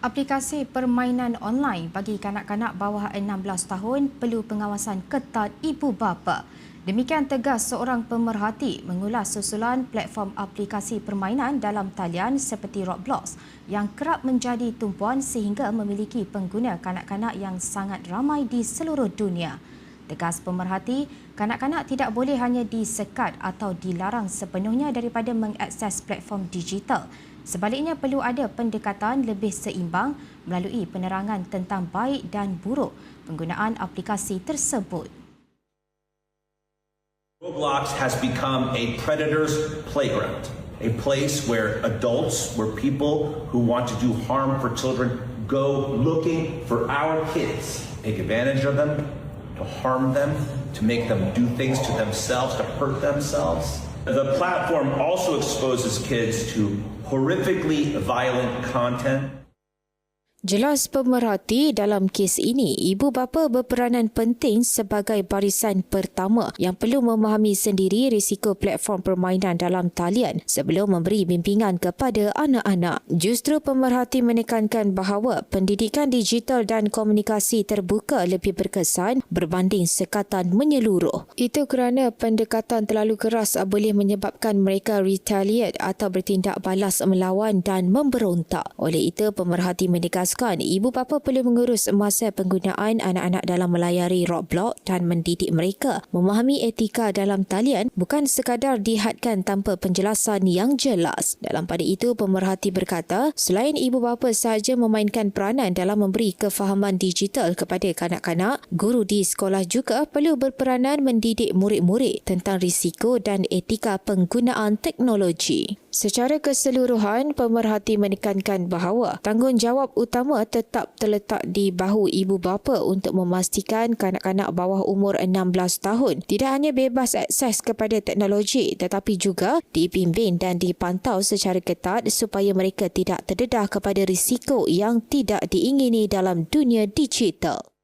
Aplikasi permainan online bagi kanak-kanak bawah 16 tahun perlu pengawasan ketat ibu bapa. Demikian tegas seorang pemerhati mengulas susulan platform aplikasi permainan dalam talian seperti Roblox yang kerap menjadi tumpuan sehingga memiliki pengguna kanak-kanak yang sangat ramai di seluruh dunia. Tegas pemerhati, kanak-kanak tidak boleh hanya disekat atau dilarang sepenuhnya daripada mengakses platform digital. Sebaliknya perlu ada pendekatan lebih seimbang melalui penerangan tentang baik dan buruk penggunaan aplikasi tersebut. Roblox has become a predator's playground, a place where adults, where people who want to do harm for children go looking for our kids, take advantage of them, to harm them, to make them do things to themselves, to hurt themselves. The platform also exposes kids to horrifically violent content. Jelas pemerhati dalam kes ini, ibu bapa berperanan penting sebagai barisan pertama yang perlu memahami sendiri risiko platform permainan dalam talian sebelum memberi bimbingan kepada anak-anak. Justru pemerhati menekankan bahawa pendidikan digital dan komunikasi terbuka lebih berkesan berbanding sekatan menyeluruh. Itu kerana pendekatan terlalu keras boleh menyebabkan mereka retaliate atau bertindak balas melawan dan memberontak. Oleh itu, pemerhati menegaskan ibu bapa perlu mengurus masa penggunaan anak-anak dalam melayari Roblox dan mendidik mereka memahami etika dalam talian bukan sekadar dihadkan tanpa penjelasan yang jelas. Dalam pada itu, pemerhati berkata, selain ibu bapa sahaja memainkan peranan dalam memberi kefahaman digital kepada kanak-kanak, guru di sekolah juga perlu berperanan mendidik murid-murid tentang risiko dan etika penggunaan teknologi. Secara keseluruhan, pemerhati menekankan bahawa tanggungjawab utama tetap terletak di bahu ibu bapa untuk memastikan kanak-kanak bawah umur 16 tahun tidak hanya bebas akses kepada teknologi tetapi juga dibimbing dan dipantau secara ketat supaya mereka tidak terdedah kepada risiko yang tidak diingini dalam dunia digital.